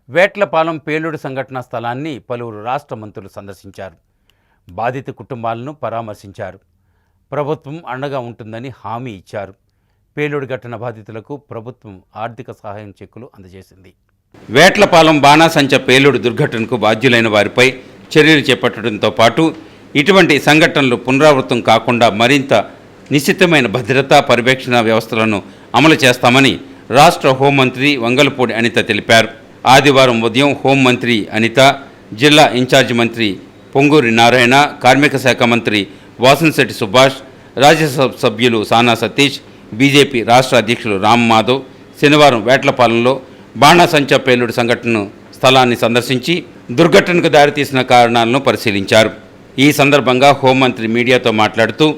వేట్లపాలెం పేలుడు సంఘటన స్థలాన్ని పలువురు రాష్ట్ర మంత్రులు సందర్శించారు. బాధిత కుటుంబాలను పరామర్శించారు. ప్రభుత్వం అండగా ఉంటుందని హామీ ఇచ్చారు. పేలుడు ఘటన బాధితులకు ప్రభుత్వం ఆర్థిక సహాయం చెక్కులు అందజేసింది. వేట్లపాలెం బాణాసంచా పేలుడు దుర్ఘటనకు బాధ్యులైన వారిపై చర్యలు చేపట్టడంతో పాటు ఇటువంటి సంఘటనలు పునరావృతం కాకుండా మరింత నిశ్చితమైన భద్రతా పర్యవేక్షణ వ్యవస్థలను అమలు చేస్తామని రాష్ట్ర హోంమంత్రి వంగలపూడి అనిత తెలిపారు. ఆదివారం ఉదయం హోంమంత్రి అనిత, జిల్లా ఇన్ఛార్జి మంత్రి పొంగూరి నారాయణ, కార్మిక శాఖ మంత్రి వాసంశెట్టి సుభాష్, రాజ్యసభ సభ్యులు సానా సతీష్, బీజేపీ రాష్ట్ర అధ్యక్షులు రామ్ మాధవ్ శనివారం వేట్లపాలెంలో బాణాసంచా పేలుడు సంఘటన స్థలాన్ని సందర్శించి దుర్ఘటనకు దారితీసిన కారణాలను పరిశీలించారు. ఈ సందర్భంగా హోంమంత్రి మీడియాతో మాట్లాడుతూ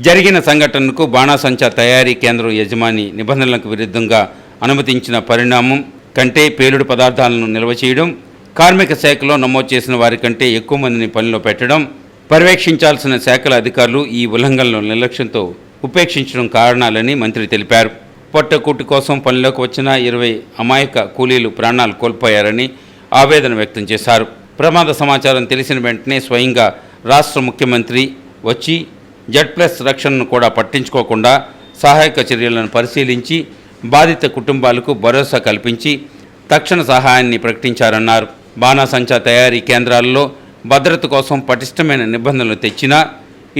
జరిగిన సంఘటనకు బాణాసంచా తయారీ కేంద్రం యజమాని నిబంధనలకు విరుద్ధంగా అనుమతించిన పరిణామం కంటే పేలుడు పదార్థాలను నిల్వ చేయడం, కార్మిక శాఖలో నమోదు చేసిన వారి కంటే ఎక్కువ మందిని పనిలో పెట్టడం, పర్యవేక్షించాల్సిన శాఖల అధికారులు ఈ ఉల్లంఘనలను నిర్లక్ష్యంతో ఉపేక్షించడం కారణాలని మంత్రి తెలిపారు. పొట్టకూటి కోసం పనిలోకి వచ్చిన 20 అమాయక కూలీలు ప్రాణాలు కోల్పోయారని ఆవేదన వ్యక్తం చేశారు. ప్రమాద సమాచారం తెలిసిన వెంటనే స్వయంగా రాష్ట్ర ముఖ్యమంత్రి వచ్చి జెడ్+ రక్షణను కూడా పట్టించుకోకుండా సహాయక చర్యలను పరిశీలించి బాధిత కుటుంబాలకు భరోసా కల్పించి తక్షణ సహాయాన్ని ప్రకటించారన్నారు. బాణాసంచా తయారీ కేంద్రాల్లో భద్రత కోసం పటిష్టమైన నిబంధనలు తెచ్చినా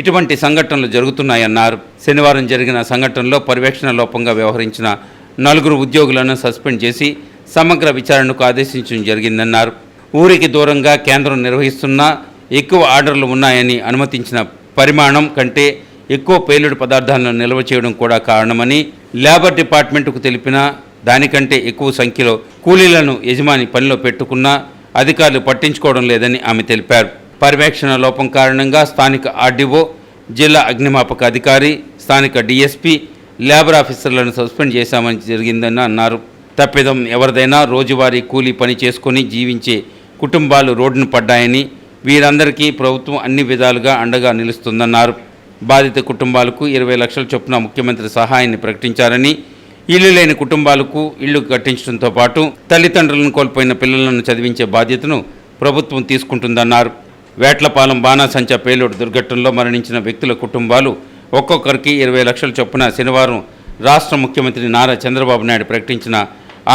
ఇటువంటి సంఘటనలు జరుగుతున్నాయన్నారు. శనివారం జరిగిన సంఘటనలో పర్యవేక్షణ లోపంగా వ్యవహరించిన 4 ఉద్యోగులను సస్పెండ్ చేసి సమగ్ర విచారణకు ఆదేశించడం జరిగిందన్నారు. ఊరికి దూరంగా కేంద్రం నిర్వహిస్తున్న ఎక్కువ ఆర్డర్లు ఉన్నాయని అనుమతించిన పరిమాణం కంటే ఎక్కువ పేలుడు పదార్థాలను నిల్వ చేయడం కూడా కారణమని, లేబర్ డిపార్ట్మెంటుకు తెలిపిన దానికంటే ఎక్కువ సంఖ్యలో కూలీలను యజమాని పనిలో పెట్టుకున్నా అధికారులు పట్టించుకోవడం లేదని ఆమె తెలిపారు. పర్యవేక్షణ లోపం కారణంగా స్థానిక ఆర్డీఓ, జిల్లా అగ్నిమాపక అధికారి, స్థానిక డీఎస్పీ, లేబర్ ఆఫీసర్లను సస్పెండ్ చేశామని జరిగిందని అన్నారు. తప్పిదం ఎవరిదైనా రోజువారీ కూలీ పని చేసుకుని జీవించే కుటుంబాలు రోడ్డును పడ్డాయని, వీరందరికీ ప్రభుత్వం అన్ని విధాలుగా అండగా నిలుస్తుందన్నారు. బాధిత కుటుంబాలకు 20 లక్షల చొప్పున ముఖ్యమంత్రి సహాయాన్ని ప్రకటించారని, ఇల్లు లేని కుటుంబాలకు ఇళ్లు కట్టించడంతో పాటు తల్లిదండ్రులను కోల్పోయిన పిల్లలను చదివించే బాధ్యతను ప్రభుత్వం తీసుకుంటుందన్నారు. వేట్లపాలెం బాణాసంచా పేలుడు దుర్ఘటనలో మరణించిన వ్యక్తుల కుటుంబాలు ఒక్కొక్కరికి 20 లక్షల చొప్పున శనివారం రాష్ట్ర ముఖ్యమంత్రి నారా చంద్రబాబు నాయుడు ప్రకటించిన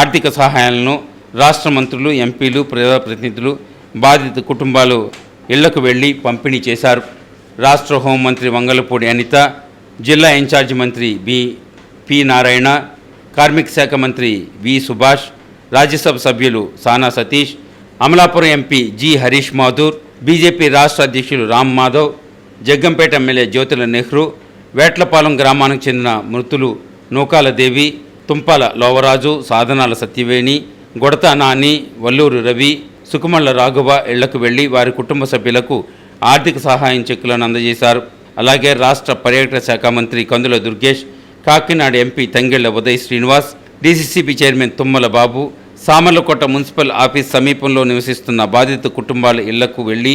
ఆర్థిక సహాయాలను రాష్ట్ర మంత్రులు, ఎంపీలు, ప్రజాప్రతినిధులు బాధిత కుటుంబాలు ఇళ్లకు వెళ్లి పంపిణీ చేశారు. రాష్ట్ర హోంమంత్రి వంగలపూడి అనిత, జిల్లా ఇన్ఛార్జి మంత్రి పి నారాయణ, కార్మిక శాఖ మంత్రి వి సుభాష్, రాజ్యసభ సభ్యులు సానా Satish, Amalapuram MP G Harish Mathur, BJP రాష్ట్ర అధ్యక్షులు రామ్ మాధవ్, జగ్గంపేట ఎమ్మెల్యే జ్యోతుల నెహ్రూ, వేట్లపాలెం గ్రామానికి చెందిన మృతులు నూకాల దేవి, తుంపాల లోవరాజు, సాధనాల సత్యవేణి, గొడత నాని, వల్లూరు రవి, సుకుమళ్ళ రాఘవ ఇళ్లకు వెళ్లి వారి కుటుంబ సభ్యులకు ఆర్థిక సహాయం చెక్కులను అందజేశారు. అలాగే రాష్ట్ర పర్యాటక శాఖ మంత్రి Kandula Durgesh, Kakinada MP Tangella Uday Srinivas, DCCB chairman Tummala Babu Samarlakota municipal office సమీపంలో నివసిస్తున్న బాధిత కుటుంబాల ఇళ్లకు వెళ్లి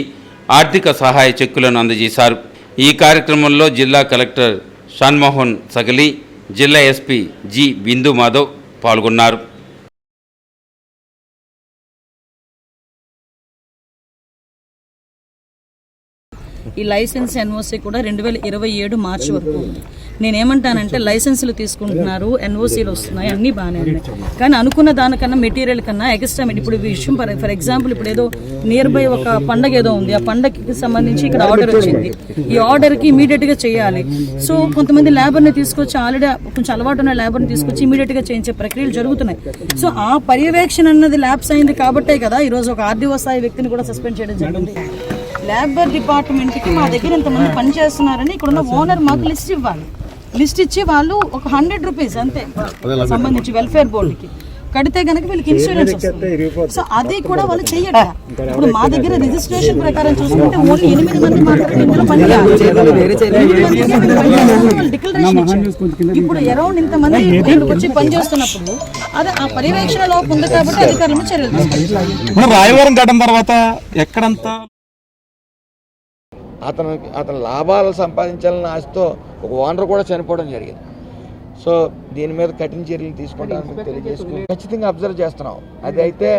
ఆర్థిక సహాయ చెక్కులను అందజేశారు. ఈ కార్యక్రమంలో జిల్లా కలెక్టర్ షాన్మోహన్ సగలి, జిల్లా ఎస్పీ జి బిందు మాధవ్ పాల్గొన్నారు. ఈ లైసెన్స్ ఎన్ఓసి కూడా 2027 మార్చి వరకు ఉంది. నేనేమంటానంటే లైసెన్సులు తీసుకుంటున్నారు, ఎన్ఓసీలు వస్తున్నాయి, అన్నీ బాగానే ఉన్నాయి. కానీ అనుకున్న దానికన్నా మెటీరియల్ కన్నా ఎక్స్ట్రా ఇప్పుడు ఈ విషయం ఫర్ ఎగ్జాంపుల్ ఇప్పుడు ఏదో నియర్ బై ఒక పండగ ఏదో ఉంది, ఆ పండగకి సంబంధించి ఇక్కడ ఆర్డర్ వచ్చింది. ఈ ఆర్డర్కి ఇమీడియట్గా చేయాలి. సో కొంతమంది లేబర్ని తీసుకొచ్చి ఆల్రెడీ కొంచెం అలవాటు ఉన్న లేబర్ని తీసుకొచ్చి ఇమీడియట్గా చేయించే ప్రక్రియలు జరుగుతున్నాయి. సో ఆ పర్యవేక్షణ అన్నది ల్యాబ్స్ అయింది కాబట్టే కదా ఈరోజు ఒక ఆర్డీఓ స్థాయి వ్యక్తిని కూడా సస్పెండ్ చేయడం జరిగింది. లేబర్ డిపార్ట్మెంట్కి మా దగ్గర ఇంతమంది పనిచేస్తున్నారని ఇక్కడున్న ఓనర్ మాకు లిస్ట్ ఇవ్వాలి. లిస్ట్ ఇచ్చి వాళ్ళు ఒక 100 రూపీస్ అంతే సంబంధించి వెల్ఫేర్ బోర్డుకి కడితే కనుక వీళ్ళకి ఇన్సూరెన్స్ వస్తుంది. సో అది కూడా వాళ్ళు చెయ్యట. ఇప్పుడు మా దగ్గర రిజిస్ట్రేషన్ ప్రకారం చూసుకుంటే ఓన్లీ 8 మంది మాత్రమే ఇందులో డిక్లరేషన్ ఇచ్చారు. ఇప్పుడు అరౌండ్ ఇంతమంది వచ్చి పనిచేస్తున్నప్పుడు అదే ఆ పర్యవేక్షణ లోపం ఉంది కాబట్టి అధికారులు చర్యలు తీసుకుంటారు. రాయవరం ఘటన తర్వాత ఎక్కడంతా అతను లాభాలు సంపాదించాలని ఆశతో ఒక ఓనర్ కూడా చనిపోవడం జరిగింది. సో దీని మీద కఠిన చర్యలు తీసుకుంటామని తెలియజేసుకుని ఖచ్చితంగా అబ్జర్వ్ చేస్తున్నాం. అది అయితే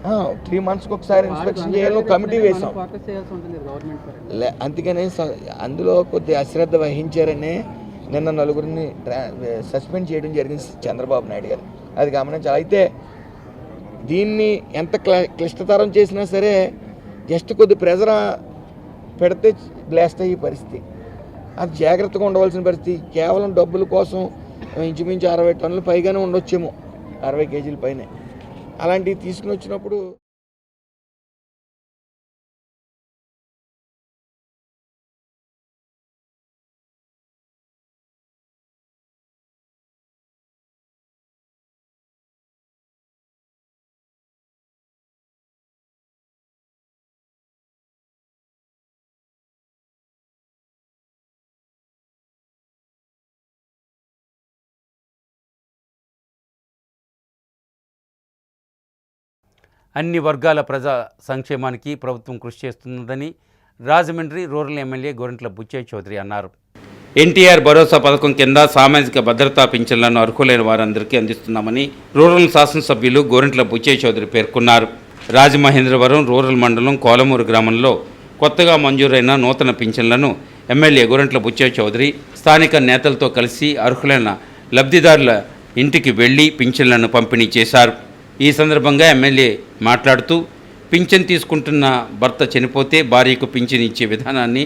3 monthsకి ఒకసారి ఇన్స్పెక్షన్ చేయాలని కమిటీ వేసాం. అందుకని అందులో కొద్దిగా అశ్రద్ధ వహించారని నిన్న 4 సస్పెండ్ చేయడం జరిగింది చంద్రబాబు నాయుడు గారు. అది గమనించాలి. అయితే దీన్ని ఎంత క్లిష్టతరం చేసినా సరే జస్ట్ కొద్ది ప్రెజర్ పెడితే బ్లాస్ట్ అయ్యే పరిస్థితి. అది జాగ్రత్తగా ఉండవలసిన పరిస్థితి. కేవలం డబ్బుల కోసం ఇంచుమించు 60 టన్నులు పైగానే ఉండొచ్చేమో, 60 kg పైనే. అలాంటివి తీసుకుని వచ్చినప్పుడు అన్ని వర్గాల ప్రజా సంక్షేమానికి ప్రభుత్వం కృషి చేస్తున్నదని రాజమండ్రి రూరల్ ఎమ్మెల్యే గోరంట్ల బుచ్చయ్య చౌదరి అన్నారు. ఎన్టీఆర్ భరోసా పథకం కింద సామాజిక భద్రతా పింఛన్లను అర్హులైన వారందరికీ అందిస్తున్నామని రూరల్ శాసనసభ్యులు గోరంట్ల బుచ్చయ్య చౌదరి పేర్కొన్నారు. రాజమహేంద్రవరం రూరల్ మండలం కోలమూరు గ్రామంలో కొత్తగా మంజూరైన నూతన పింఛన్లను ఎమ్మెల్యే గోరంట్ల బుచ్చయ్య చౌదరి స్థానిక నేతలతో కలిసి అర్హులైన లబ్ధిదారుల ఇంటికి వెళ్లి పింఛన్లను పంపిణీ చేశారు. ఈ సందర్భంగా ఎమ్మెల్యే మాట్లాడుతూ పింఛన్ తీసుకుంటున్న భర్త చనిపోతే భార్యకు పింఛన్ ఇచ్చే విధానాన్ని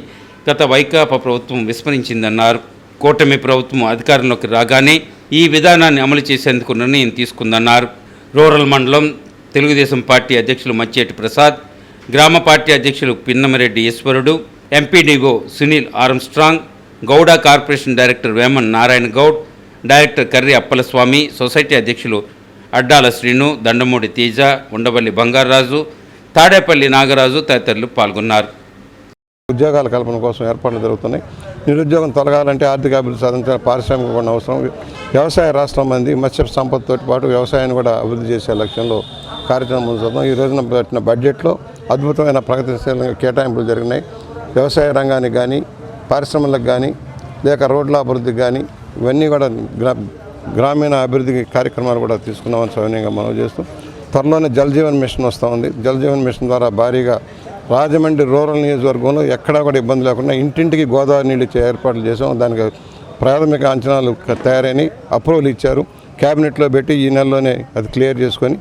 గత వైకాపా ప్రభుత్వం విస్మరించిందన్నారు. కూటమి ప్రభుత్వం అధికారంలోకి రాగానే ఈ విధానాన్ని అమలు చేసేందుకు నిర్ణయం తీసుకుందన్నారు. రూరల్ మండలం తెలుగుదేశం పార్టీ అధ్యక్షులు మచ్చేటి ప్రసాద్, గ్రామ పార్టీ అధ్యక్షులు Pinnamareddy Eswarudu, MPDO Sunil Armstrong, Gowda corporation director Veman Narayana Goud, director Karri Appalaswamy, society అధ్యక్షులు అడ్డాల శ్రీను, దండమూడి తేజ, ఉండవల్లి బంగారాజు, తాడేపల్లి నాగరాజు తదితరులు పాల్గొన్నారు. ఉద్యోగాల కల్పన కోసం ఏర్పాట్లు జరుగుతున్నాయి. నిరుద్యోగం తొలగాలంటే ఆర్థిక అభివృద్ధి సాధించిన పారిశ్రామిక కూడా అవసరం. వ్యవసాయ రాష్ట్రం మంది మత్స్య సంపదతో పాటు వ్యవసాయాన్ని కూడా అభివృద్ధి చేసే లక్ష్యంలో కార్యక్రమం చూద్దాం. ఈ రోజున పెట్టిన బడ్జెట్లో అద్భుతమైన ప్రగతిశీలంగా కేటాయింపులు జరిగినాయి. వ్యవసాయ రంగానికి కానీ, పరిశ్రమలకు కానీ, లేక రోడ్ల అభివృద్ధికి కానీ ఇవన్నీ కూడా గ్రామీణ అభివృద్ధి కార్యక్రమాలు కూడా తీసుకున్నామని సవినయంగా మనవి చేస్తూ త్వరలోనే జల్ జీవన్ మిషన్ వస్తూ ఉంది. జల్ జీవన్ మిషన్ ద్వారా భారీగా రాజమండ్రి రూరల్ నియోజకవర్గంలో ఎక్కడా కూడా ఇబ్బంది లేకుండా ఇంటింటికి గోదావరి నీళ్ళు ఇచ్చే ఏర్పాట్లు చేసాం. దానికి ప్రాథమిక అంచనాలు తయారైన అప్రూవల్ ఇచ్చారు. క్యాబినెట్లో పెట్టి ఈ నెలలోనే అది క్లియర్ చేసుకొని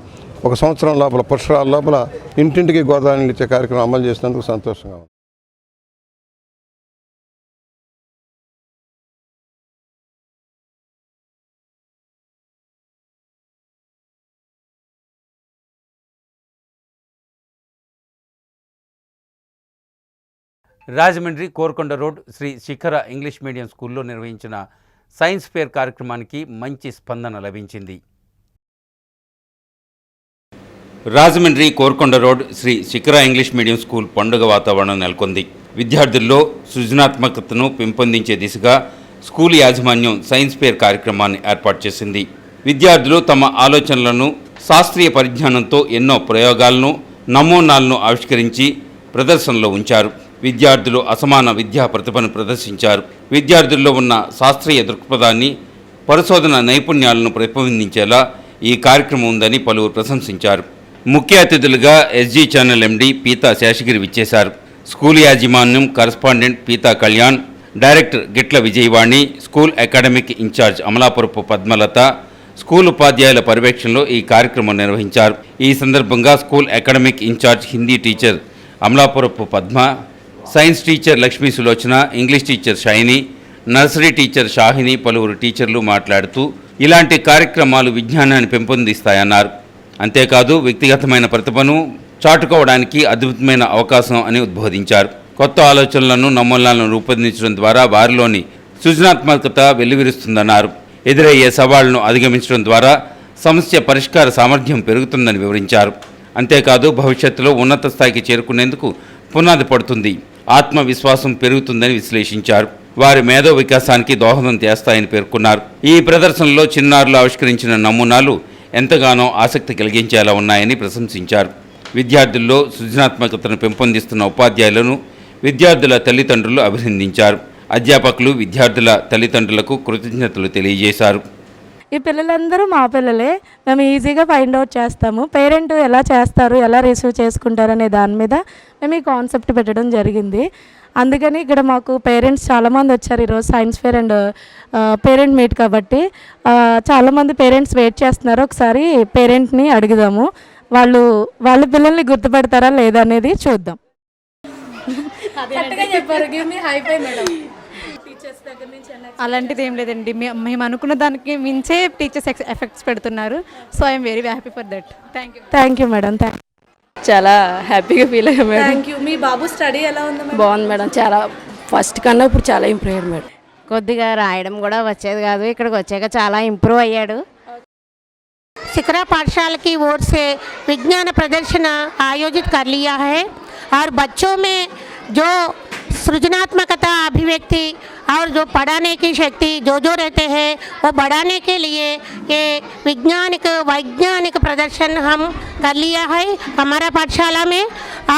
1 సంవత్సరం లోపల పుష్కరాల లోపల ఇంటింటికి గోదావరి నీళ్ళు ఇచ్చే కార్యక్రమం అమలు చేసినందుకు సంతోషంగా ఉంది. రాజమండ్రి కోరుకొండ రోడ్ శ్రీ శిఖర ఇంగ్లీష్ మీడియం స్కూల్లో నిర్వహించిన సైన్స్ ఫేర్ కార్యక్రమానికి మంచి స్పందన లభించింది. రాజమండ్రి కోరుకొండ రోడ్ శ్రీ శిఖర ఇంగ్లీష్ మీడియం స్కూల్ పండుగ వాతావరణం నెలకొంది. విద్యార్థుల్లో సృజనాత్మకతను పెంపొందించే దిశగా స్కూల్ యాజమాన్యం సైన్స్ ఫేర్ కార్యక్రమాన్ని ఏర్పాటు చేసింది. విద్యార్థులు తమ ఆలోచనలను శాస్త్రీయ పరిజ్ఞానంతో ఎన్నో ప్రయోగాలను, నమూనాలను ఆవిష్కరించి ప్రదర్శనలో ఉంచారు. విద్యార్థులు అసమాన విద్యా ప్రతిభను ప్రదర్శించారు. విద్యార్థుల్లో ఉన్న శాస్త్రీయ దృక్పథాన్ని, పరిశోధన నైపుణ్యాలను ప్రతిబింబించేలా ఈ కార్యక్రమం ఉందని పలువురు ప్రశంసించారు. ముఖ్య అతిథులుగా SG channel MD Peetha Seshagiri విచ్చేశారు. స్కూల్ యాజమాన్యం correspondent Peetha Kalyan, director Gitla Vijayavani, school academic incharge Amalapurapu Padmalatha, school ఉపాధ్యాయుల పర్యవేక్షణలో ఈ కార్యక్రమం నిర్వహించారు. ఈ సందర్భంగా school academic incharge Hindi teacher Amalapurapu Padma, science teacher Lakshmi Sulochana, English teacher Shaini, nursery teacher Shahini పలువురు టీచర్లు మాట్లాడుతూ ఇలాంటి కార్యక్రమాలు విజ్ఞానాన్ని పెంపొందిస్తాయన్నారు. అంతేకాదు వ్యక్తిగతమైన ప్రతిభను చాటుకోవడానికి అద్భుతమైన అవకాశం అని ఉద్బోధించారు. కొత్త ఆలోచనలను, నమూనాలను రూపొందించడం ద్వారా వారిలోని సృజనాత్మకత వెల్లివిరుస్తుందన్నారు. ఎదురయ్యే సవాళ్లను అధిగమించడం ద్వారా సమస్య పరిష్కార సామర్థ్యం పెరుగుతుందని వివరించారు. అంతేకాదు భవిష్యత్తులో ఉన్నత స్థాయికి చేరుకునేందుకు పునాది పడుతుంది, ఆత్మవిశ్వాసం పెరుగుతుందని విశ్లేషించారు. వారి మేధో వికాసానికి దోహదం చేస్తాయని పేర్కొన్నారు. ఈ ప్రదర్శనలో చిన్నారులు ఆవిష్కరించిన నమూనాలు ఎంతగానో ఆసక్తి కలిగించేలా ఉన్నాయని ప్రశంసించారు. విద్యార్థుల్లో సృజనాత్మకతను పెంపొందిస్తున్న ఉపాధ్యాయులను విద్యార్థుల తల్లిదండ్రులు అభినందించారు. అధ్యాపకులు విద్యార్థుల తల్లిదండ్రులకు కృతజ్ఞతలు తెలియజేశారు. ఈ పిల్లలందరూ మా పిల్లలే. మేము ఈజీగా ఫైండ్ అవుట్ చేస్తాము. పేరెంట్ ఎలా చేస్తారు, ఎలా రిసీవ్ చేసుకుంటారు అనే దాని మీద మేము ఈ కాన్సెప్ట్ పెట్టడం జరిగింది. అందుకని ఇక్కడ మాకు పేరెంట్స్ చాలామంది వచ్చారు ఈరోజు science fair and parent meet కాబట్టి చాలామంది పేరెంట్స్ వెయిట్ చేస్తున్నారు. ఒకసారి పేరెంట్ని అడుగుదాము, వాళ్ళ పిల్లల్ని గుర్తుపెడతారా లేదా అనేది చూద్దాం. అలాంటిది ఏం లేదండి. మేము అనుకున్న దానికి మించే టీచర్స్ ఎఫెక్ట్స్ పెడుతున్నారు. So I'm very happy for that. Thank you madam. చాలా హ్యాపీగా ఫీల్ అయ్యాం madam. Thank you. Me Babu study ఎలా ఉంది మేడం? బాగుంది మేడం. చాలా ఫస్ట్ కన్నా ఇప్పుడు చాలా ఇంప్రూవ్ అయ్యాడు మేడం. కొద్దిగా రాయడం కూడా వచ్చేది కాదు, ఇక్కడికి వచ్చాక చాలా ఇంప్రూవ్ అయ్యాడు. शिखरा पाठशाला की ओर से विज्ञान प्रदर्शन आयोजित कर लिया है और बच्चों में जो सृजनात्मकता, अभिव्यक्ति और जो पढ़ाने की शक्ति जो रहते हैं वो बढ़ाने के लिए ये वैज्ञानिक प्रदर्शन हम कर लिया है हमारा पाठशाला में।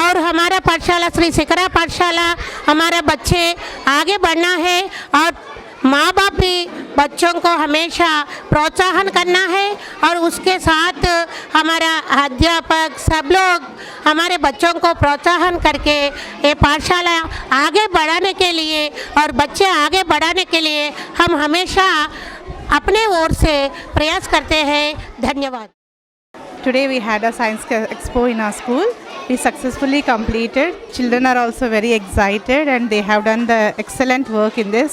और हमारा पाठशाला श्री शिखरा पाठशाला हमारा बच्चे आगे बढ़ना है और माँ बाप भी बच्चों को हमेशा प्रोत्साहन करना है और उसके साथ हमारा अध्यापक सब लोग हमारे बच्चों को प्रोत्साहन करके ये पाठशाला आगे बढ़ाने के लिए और बच्चे आगे बढ़ाने के लिए हम हमेशा अपने ओर से प्रयास करते हैं. धन्यवाद. Today we had a science expo in our school. We successfully completed. Children are also very excited and they have done the excellent work in this.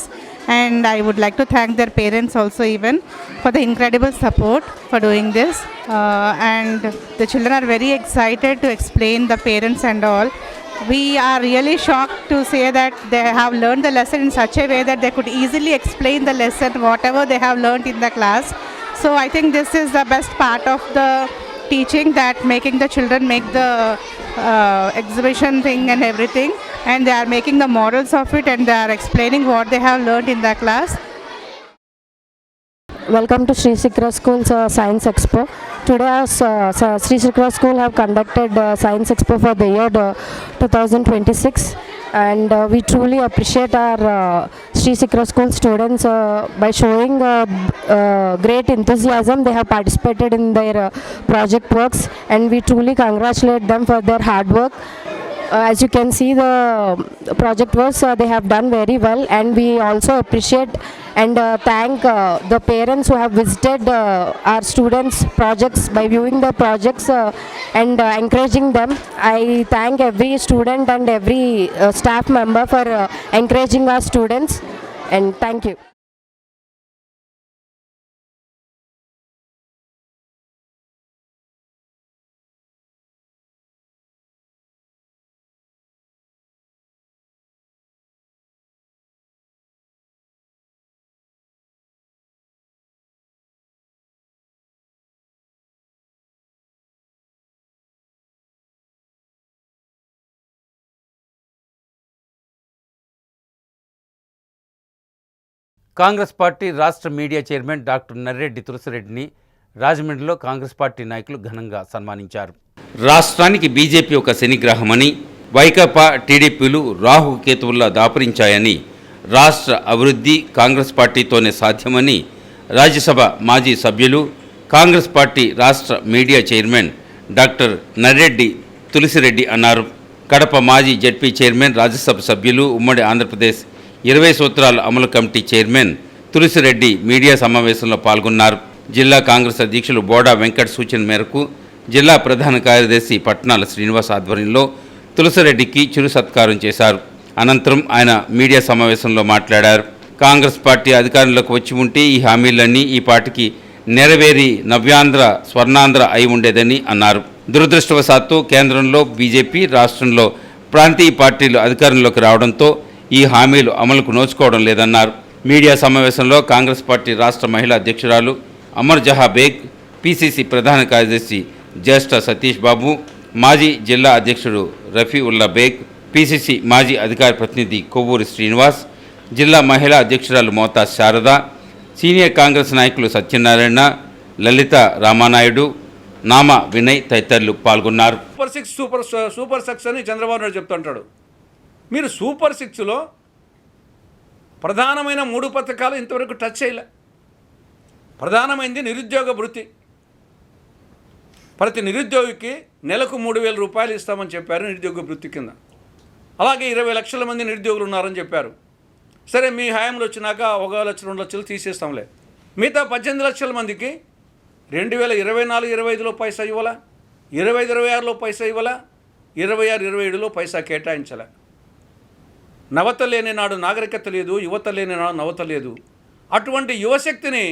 And I would like to thank their parents also even for the incredible support for doing this. And the children are very excited to explain the parents and all. We are really shocked to say that they have learned the lesson in such a way that they could easily explain the lesson, whatever they have learned in the class. So I think this is the best part of the teaching, that making the children make the exhibition thing and everything, and they are making the models of it and they are explaining what they have learned in the class. Welcome to Sri Shikhra School's Science Expo. Today Sri Shikhra School have conducted Science Expo for the year 2026 and we truly appreciate our Sri Shikhra School students by showing great enthusiasm. They have participated in their project works and we truly congratulate them for their hard work. As you can see, the project works they have done very well, and we also appreciate and thank the parents who have visited our students' projects by viewing the projects and encouraging them. I thank every student and every staff member for encouraging our students, and thank you. Congress party రాష్ట్ర media chairman doctor Narreddy తులసిరెడ్డిని రాజమండ్రిలో Congress party నాయకులు ఘనంగా సన్మానించారు. రాష్ట్రానికి BJP ఒక శనిగ్రహమని, వైకాపా టీడీపీలు రాహుకేతువుల్లా దాపురించాయని, రాష్ట్ర అభివృద్ధి కాంగ్రెస్ పార్టీతోనే సాధ్యమని రాజ్యసభ మాజీ సభ్యులు కాంగ్రెస్ పార్టీ రాష్ట్ర media chairman doctor Narreddy Tulasireddy అన్నారు. కడప మాజీ జెడ్పీ చైర్మన్, రాజ్యసభ సభ్యులు, ఉమ్మడి ఆంధ్రప్రదేశ్ 20 సూత్రాల అమలు కమిటీ చైర్మన్ తులసిరెడ్డి మీడియా సమావేశంలో పాల్గొన్నారు. జిల్లా కాంగ్రెస్ అధ్యక్షులు బోడా వెంకట్ సూచన మేరకు జిల్లా ప్రధాన కార్యదర్శి పట్నాల శ్రీనివాస్ ఆధ్వర్యంలో తులసిరెడ్డికి చిరు సత్కారం చేశారు. అనంతరం ఆయన మీడియా సమావేశంలో మాట్లాడారు. కాంగ్రెస్ పార్టీ అధికారంలోకి వచ్చి ఉంటే ఈ హామీలన్నీ ఈ పార్టీకి నెరవేరి నవ్యాంధ్ర స్వర్ణాంధ్ర అయి ఉండేదని అన్నారు. దురదృష్టవశాత్తు కేంద్రంలో బీజేపీ, రాష్ట్రంలో ప్రాంతీయ పార్టీలు అధికారంలోకి రావడంతో ఈ హామీలు అమలుకు నోచుకోవడం లేదన్నారు. మీడియా సమావేశంలో కాంగ్రెస్ పార్టీ రాష్ట్ర మహిళా అధ్యక్షురాలు అమర్ జహా బేగ్, పిసిసి ప్రధాన కార్యదర్శి జ్యేష్ఠ సతీష్ బాబు, మాజీ జిల్లా అధ్యక్షుడు రఫీ ఉల్లా బేగ్, పిసిసి మాజీ అధికార ప్రతినిధి కొవ్వూరి శ్రీనివాస్, జిల్లా మహిళా అధ్యక్షురాలు మోతా శారద, సీనియర్ కాంగ్రెస్ నాయకులు సత్యనారాయణ, లలిత రామానాయుడు, నామ వినయ్ తదితరులు పాల్గొన్నారు. సూపర్ 6 అని చంద్రబాబు నాయుడు చెప్తుంటాడు. మీరు సూపర్ 6లో ప్రధానమైన 3 పథకాలు ఇంతవరకు టచ్ చేయలే. ప్రధానమైనది నిరుద్యోగ భృతి. ప్రతి నిరుద్యోగికి నెలకు 3,000 రూపాయలు ఇస్తామని చెప్పారు నిరుద్యోగ భృతి కింద. అలాగే 20 లక్షల మంది నిరుద్యోగులు ఉన్నారని చెప్పారు. సరే, మీ హయాంలో వచ్చినాక 1 లక్ష 2 లక్షలు తీసేస్తాంలే. మిగతా 18 లక్షల మందికి 2024-25లో పైసా ఇవ్వాలా, 25-26లో పైసా ఇవ్వాలా, 26-27లో పైసా కేటాయించాల. నవత లేని నాడు నాగరికత లేదు, యువత లేని నాడు నవత లేదు. అటువంటి యువశక్తిని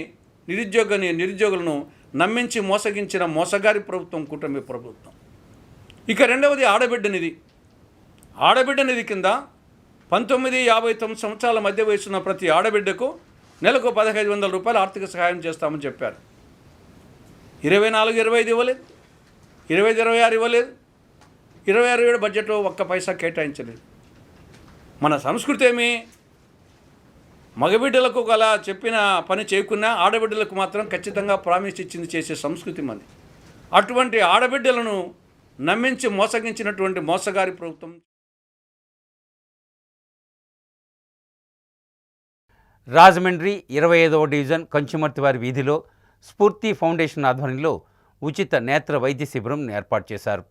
నిరుద్యోగులను నమ్మించి మోసగించిన మోసగారి ప్రభుత్వం కూటమి ప్రభుత్వం. ఇక రెండవది ఆడబిడ్డ నిధి. ఆడబిడ్డ నిధి కింద 19-59 సంవత్సరాల మధ్య వయసున్న ప్రతి ఆడబిడ్డకు నెలకు 1,500 రూపాయలు ఆర్థిక సహాయం చేస్తామని చెప్పారు. 24-25 ఇవ్వలేదు, 25-26 ఇవ్వలేదు, 26-27 బడ్జెట్లో ఒక్క పైసా కేటాయించలేదు. మన సంస్కృతి ఏమి? మగబిడ్డలకు గల చెప్పిన పని చేయకున్నా ఆడబిడ్డలకు మాత్రం ఖచ్చితంగా ప్రామిస్ ఇచ్చింది చేసే సంస్కృతి మంది. అటువంటి ఆడబిడ్డలను నమ్మించి మోసగించినటువంటి మోసగారి ప్రభుత్వం. రాజమండ్రి 25వ డివిజన్ కంచుమర్తివారి వీధిలో స్ఫూర్తి ఫౌండేషన్ ఆధ్వర్యంలో ఉచిత నేత్ర వైద్య శిబిరం ఏర్పాటు చేశారు.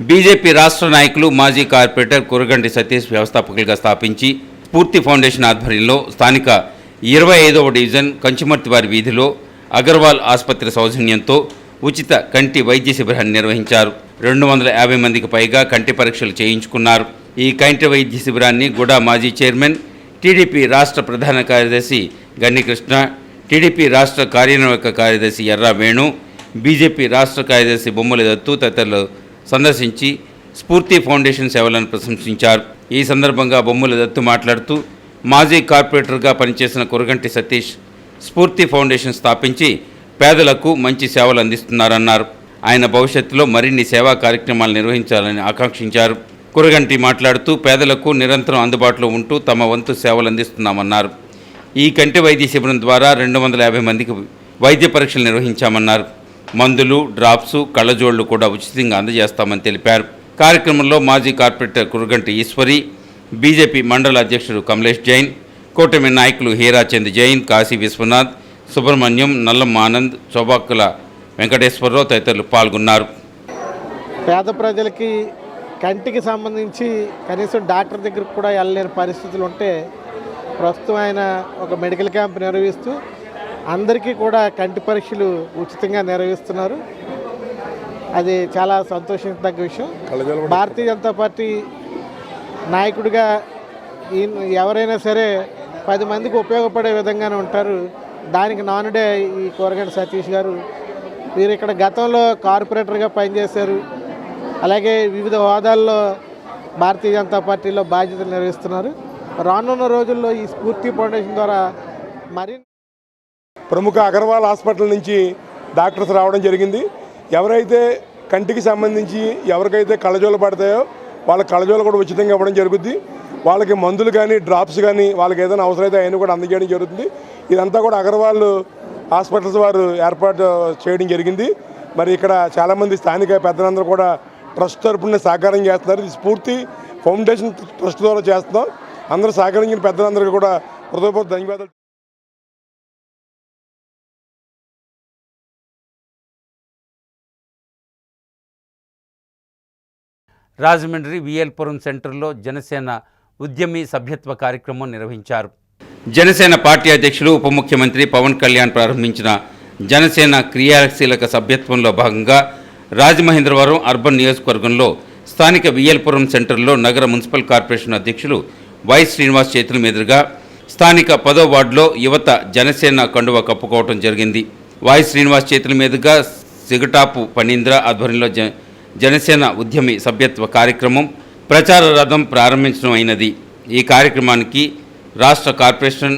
బీజేపీ రాష్ట్ర నాయకులు మాజీ కార్పొరేటర్ కురగంటి సతీష్ వ్యవస్థాపకులుగా స్థాపించి స్ఫూర్తి ఫౌండేషన్ ఆధ్వర్యంలో స్థానిక 25వ డివిజన్ కంచుమర్తివారి వీధిలో అగర్వాల్ ఆసుపత్రి సౌజన్యంతో ఉచిత కంటి వైద్య శిబిరాన్ని నిర్వహించారు. 250 మందికి పైగా కంటి పరీక్షలు చేయించుకున్నారు. ఈ కంటి వైద్య శిబిరాన్ని గుడా మాజీ చైర్మన్, టీడీపీ రాష్ట్ర ప్రధాన కార్యదర్శి గన్నికృష్ణ, టీడీపీ రాష్ట్ర కార్యనిర్వాహక కార్యదర్శి ఎర్రా వేణు, బీజేపీ రాష్ట్ర కార్యదర్శి బొమ్మల దత్తు తదితరులు సందర్శించి స్ఫూర్తి ఫౌండేషన్ సేవలను ప్రశంసించారు. ఈ సందర్భంగా బొమ్మల దత్తు మాట్లాడుతూ మాజీ కార్పొరేటర్గా పనిచేసిన కురగంటి సతీష్ స్ఫూర్తి ఫౌండేషన్ స్థాపించి పేదలకు మంచి సేవలు అందిస్తున్నారన్నారు. ఆయన భవిష్యత్తులో మరిన్ని సేవా కార్యక్రమాలు నిర్వహించాలని ఆకాంక్షించారు. కురగంటి మాట్లాడుతూ పేదలకు నిరంతరం అందుబాటులో ఉంటూ తమ వంతు సేవలు అందిస్తున్నామన్నారు. ఈ కంటి వైద్య శిబిరం ద్వారా 250 మందికి వైద్య పరీక్షలు నిర్వహించామన్నారు. మందులు, డ్రాప్సు, కళ్ళజోళ్లు కూడా ఉచితంగా అందజేస్తామని తెలిపారు. కార్యక్రమంలో మాజీ కార్పొరేటర్ కురగంటి ఈశ్వరి, బీజేపీ మండల అధ్యక్షుడు కమలేష్ జైన్, కూటమి నాయకులు హీరాచంద్ జైన్, కాశీ విశ్వనాథ్, సుబ్రహ్మణ్యం, నల్లం ఆనంద్, చౌబాక్కుల వెంకటేశ్వరరావు తదితరులు పాల్గొన్నారు. పేద ప్రజలకి కంటికి సంబంధించి కనీసం డాక్టర్ దగ్గరకు కూడా వెళ్ళలేని పరిస్థితులు ఉంటే ప్రస్తుతం ఆయన ఒక మెడికల్ క్యాంప్ నిర్వహిస్తూ అందరికీ కూడా కంటి పరీక్షలు ఉచితంగా నిర్వహిస్తున్నారు. అది చాలా సంతోషించదగ్గ విషయం. భారతీయ జనతా పార్టీ నాయకుడిగా ఎవరైనా సరే 10 మందికి ఉపయోగపడే విధంగానే ఉంటారు. దానికి నానుడే ఈ కురగంటి సతీష్ గారు. వీరు ఇక్కడ గతంలో కార్పొరేటర్గా పనిచేశారు. అలాగే వివిధ హోదాల్లో భారతీయ జనతా పార్టీలో బాధ్యతలు నిర్వహిస్తున్నారు. రానున్న రోజుల్లో ఈ స్ఫూర్తి ఫౌండేషన్ ద్వారా ప్రముఖ అగర్వాల్ హాస్పిటల్ నుంచి డాక్టర్స్ రావడం జరిగింది. ఎవరైతే కంటికి సంబంధించి ఎవరికైతే కళ్ళజోలు పడతాయో వాళ్ళ కళ్ళజోలు కూడా ఉచితంగా ఇవ్వడం జరుగుద్ది. వాళ్ళకి మందులు కానీ డ్రాప్స్ కానీ వాళ్ళకి ఏదైనా అవసరమైతే అవన్నీ కూడా అందజేయడం జరుగుతుంది. ఇదంతా కూడా అగర్వాల్ హాస్పిటల్స్ వారు ఏర్పాటు చేయడం జరిగింది. మరి ఇక్కడ చాలామంది స్థానిక పెద్దలందరూ కూడా ట్రస్ట్ తరపున సహకారం చేస్తున్నారు. ఇది స్ఫూర్తి ఫౌండేషన్ ట్రస్ట్ ద్వారా చేస్తున్నాం. అందరూ సహకరించిన పెద్దలందరికీ కూడా హృదయపూర్వక ధన్యవాదాలు. రాజమండ్రి విఎల్పురం సెంటర్లో జనసేన ఉద్యమి సభ్యత్వ కార్యక్రమం నిర్వహించారు. జనసేన పార్టీ అధ్యక్షులు ఉప ముఖ్యమంత్రి పవన్ కళ్యాణ్ ప్రారంభించిన జనసేన క్రియాశీలక సభ్యత్వంలో భాగంగా రాజమహేంద్రవరం అర్బన్ నియోజకవర్గంలో స్థానిక విఎల్పురం సెంటర్లో నగర మున్సిపల్ కార్పొరేషన్ అధ్యక్షులు వై శ్రీనివాస్ చేతుల మీదుగా స్థానిక 10వ వార్డులో యువత జనసేన కండువ కప్పుకోవడం జరిగింది. వై శ్రీనివాస్ చేతుల మీదుగా సిగటాపు పనీంద్ర ఆధ్వర్యంలో జనసేన ఉద్యమి సభ్యత్వ కార్యక్రమం ప్రచార రథం ప్రారంభించడం అయినది. ఈ కార్యక్రమానికి రాష్ట్ర కార్పొరేషన్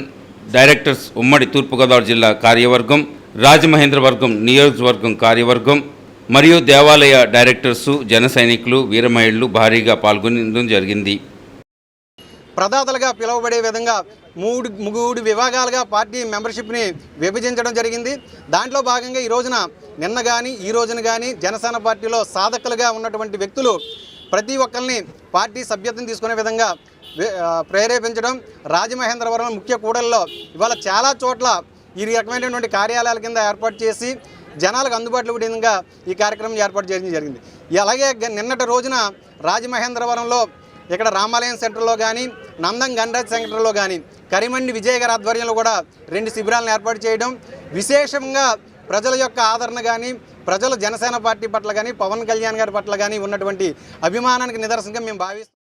డైరెక్టర్స్, ఉమ్మడి తూర్పుగోదావరి జిల్లా కార్యవర్గం, రాజమహేంద్రవర్గం నియోజకవర్గం కార్యవర్గం మరియు దేవాలయ డైరెక్టర్సు, జన సైనికులు, వీరమహిళలు భారీగా పాల్గొనడం జరిగింది. ప్రదాతలుగా పిలువబడే విధంగా మూడు విభాగాలుగా పార్టీ మెంబర్షిప్ని విభజించడం జరిగింది. దాంట్లో భాగంగా ఈ రోజున నిన్న కానీ ఈ రోజున కానీ జనసేన పార్టీలో సాధకులుగా ఉన్నటువంటి వ్యక్తులు ప్రతి ఒక్కరిని పార్టీ సభ్యత్వం తీసుకునే విధంగా ప్రేరేపించడం, రాజమహేంద్రవరం ముఖ్య కూడల్లో ఇవాళ చాలా చోట్ల ఈ రకమైనటువంటి కార్యాలయాల కింద ఏర్పాటు చేసి జనాలకు అందుబాటులో ఉండే విధంగా ఈ కార్యక్రమం ఏర్పాటు చేయడం జరిగింది. అలాగే నిన్నటి రోజున రాజమహేంద్రవరంలో ఇక్కడ రామాలయం సెంటర్లో కానీ, నందం గణరాజ్ సెంటర్లో కానీ కరిమండి విజయ్ గారి ఆధ్వర్యంలో కూడా 2 శిబిరాలను ఏర్పాటు చేయడం, విశేషంగా ప్రజల యొక్క ఆదరణ కానీ, ప్రజలు జనసేన పార్టీ పట్ల కానీ, పవన్ కళ్యాణ్ గారి పట్ల కానీ ఉన్నటువంటి అభిమానానికి నిదర్శనంగా మేము భావిస్తాం.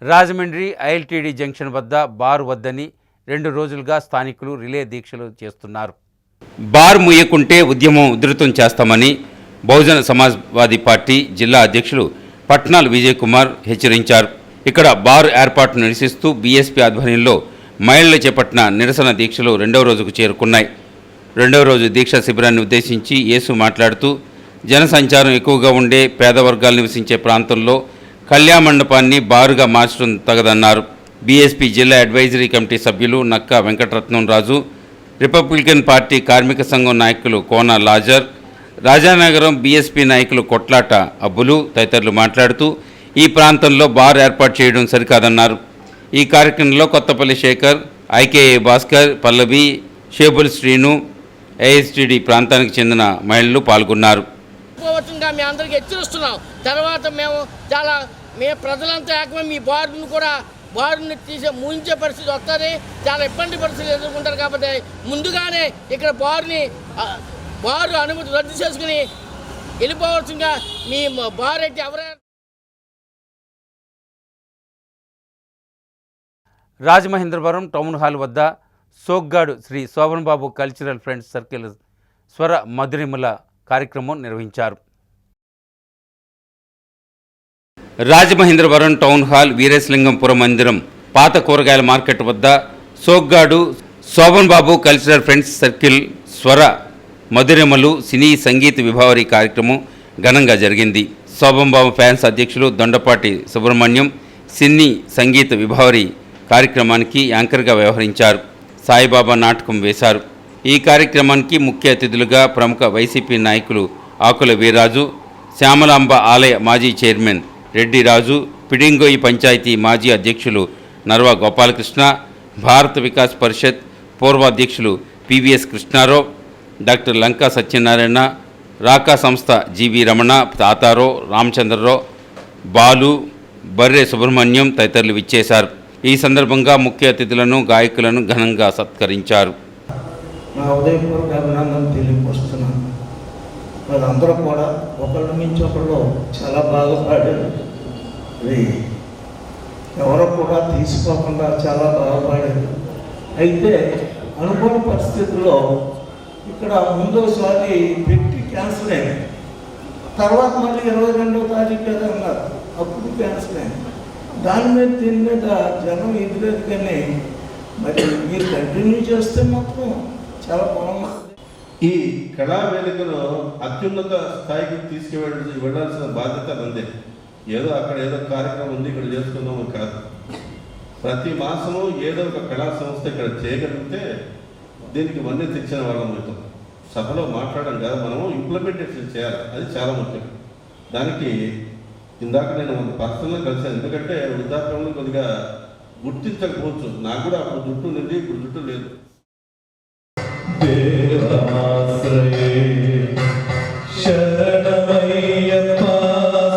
రాజమండ్రి ఐఎల్టీడీ జంక్షన్ వద్ద బార్ వద్దని 2 రోజులుగా స్థానికులు రిలే దీక్షలు చేస్తున్నారు. బార్ ముయ్యకుంటే ఉద్యమం ఉధృతం చేస్తామని బహుజన సమాజ్వాదీ పార్టీ జిల్లా అధ్యక్షులు పట్నాల్ విజయ్ కుమార్ హెచ్చరించారు. ఇక్కడ బార్ ఏర్పాటును నిరసిస్తూ బీఎస్పీ ఆధ్వర్యంలో మహిళలు చేపట్టిన నిరసన దీక్షలు 2వ రోజుకు చేరుకున్నాయి. 2వ రోజు దీక్షా శిబిరాన్ని ఉద్దేశించి యేసు మాట్లాడుతూ జనసంచారం ఎక్కువగా ఉండే పేద వర్గాలు నివసించే ప్రాంతంలో కళ్యాణ మండపాన్ని బారుగా మార్చడం తగదన్నారు. బీఎస్పీ జిల్లా అడ్వైజరీ కమిటీ సభ్యులు నక్కా వెంకటరత్నం రాజు, రిపబ్లికన్ పార్టీ కార్మిక సంఘం నాయకులు కోన లాజర్, రాజానగరం బీఎస్పీ నాయకులు కొట్లాట అబ్బులు తదితరులు మాట్లాడుతూ ఈ ప్రాంతంలో బార్ ఏర్పాటు చేయడం సరికాదన్నారు. ఈ కార్యక్రమంలో కొత్తపల్లి శేఖర్, ఐకేఏ భాస్కర్, పల్లవి, షేబుల్ శ్రీను, ఏఎస్టీడీ ప్రాంతానికి చెందిన మహిళలు పాల్గొన్నారు. మేము అందరికీ హెచ్చరిస్తున్నాం. తర్వాత మేము ప్రజలంతా ఏకమై మీ బారుని తీసే ముంచే పరిస్థితి వస్తుంది. చాలా ఇబ్బంది పరిస్థితులు ఎదుర్కొంటారు. కాబట్టి ముందుగానే ఇక్కడ బారు అనుమతి రద్దు చేసుకుని వెళ్ళిపోవచ్చుగా మీ బార్ అయితే ఎవరైనా. రాజమహేంద్రవరం టౌన్ హాల్ వద్ద సోగ్గాడు శ్రీ శోభన్ బాబు కల్చరల్ ఫ్రెండ్స్ సర్కిల్ స్వర మధురిమల కార్యక్రమం నిర్వహించారు. రాజమహేంద్రవరం టౌన్ హాల్ వీరేశలింగంపురం మందిరం పాత కూరగాయల మార్కెట్ వద్ద సోగ్గాడు శోభన్ బాబు కల్చరల్ ఫ్రెండ్స్ సర్కిల్ స్వర మధురిమలు సినీ సంగీత విభావరి కార్యక్రమం ఘనంగా జరిగింది. శోభన్ బాబు ఫ్యాన్స్ అధ్యక్షులు దొండపాటి సుబ్రహ్మణ్యం సినీ సంగీత విభావరి కార్యక్రమానికి యాంకర్గా వ్యవహరించారు. సాయిబాబా నాటకం వేశారు. ఈ కార్యక్రమానికి ముఖ్య అతిథులుగా ప్రముఖ వైసీపీ నాయకులు ఆకుల వీర్రాజు, శ్యామలాంబ ఆలయ మాజీ చైర్మన్ రెడ్డి రాజు, పిడింగోయి పంచాయతీ మాజీ అధ్యక్షులు నర్వా గోపాలకృష్ణ, భారత వికాస్ పరిషత్ పూర్వాధ్యక్షులు పివిఎస్ కృష్ణారావు, డాక్టర్ లంకా సత్యనారాయణ, రాకా సంస్థ జీవి రమణ, తాతారావు, రామచంద్రరావు, బాలు, బర్రె సుబ్రహ్మణ్యం తదితరులు విచ్చేశారు. ఈ సందర్భంగా ముఖ్య అతిథులను గాయకులను ఘనంగా సత్కరించారు. నా ఉదయపూర్వక అభినందనలు తెలియపరుస్తున్నాను. వాళ్ళందరూ కూడా ఒకళ్ళ నుంచి ఒకళ్ళు చాలా బాగా పాడారు. అది ఎవరో కూడా తీసుకోకుండా చాలా బాగా పాడారు. అయితే అనుకోని పరిస్థితుల్లో ఇక్కడ ముందోసారి పెట్టి క్యాన్సిల్ అయింది. తర్వాత మళ్ళీ 22వ తారీఖు కదా అన్నారు, అప్పుడు క్యాన్సిల్ అయింది. దాని మీద దీని మీద జనం ఎదురేది. కానీ మరి మీరు కంటిన్యూ చేస్తే మాత్రం చాలా బాగుంటుంది. ఈ కళావేదికను అత్యున్నత స్థాయికి వెళ్ళాల్సిన బాధ్యత అందే. ఏదో అక్కడ ఏదో కార్యక్రమం ఉంది ఇక్కడ చేసుకుందామని కాదు. ప్రతి మాసము ఏదో ఒక కళా సంస్థ ఇక్కడ చేయగలిగితే దీనికి మన్నే తెచ్చిన వాళ్ళం అవుతాం. సభలో మాట్లాడడం కాదు, మనము ఇంప్లిమెంటేషన్ చేయాలి. అది చాలా ముఖ్యం. దానికి ఇందాక నేను పర్సనల్గా కలిసాను. ఎందుకంటే వృద్ధాప్యంలో కొద్దిగా గుర్తించకపోవచ్చు. నాకు కూడా అప్పుడు జుట్టు నిండి ఇప్పుడు జుట్టు లేదు. శరణమయ్యప్ప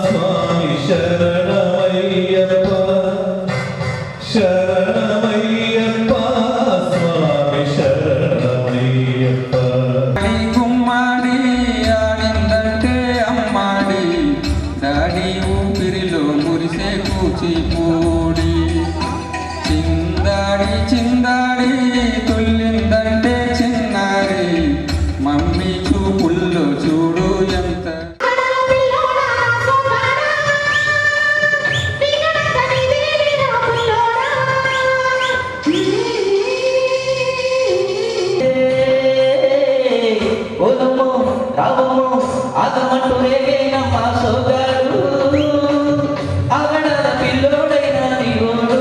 స్వామి శరణమయ్యప్ప, శరణమయ్యప్ప స్వామి శరణమయ్యప్ప. గుమ్మాడి ఆడిందంటే అమ్మాడి, దాడి ఊపిరిలో మురిసే కూచిపూడి, చిందాడి చిందాడి తుల్లిందంటే చిన్నారి, మమ్మీ చూపుల్లో చూడు ఎంత. ఓలమ్మో రావమ్మో ఆగమంటూ రేగైన మా సోగాడు, ఆగడాల పిల్లోడైన నీవోడు.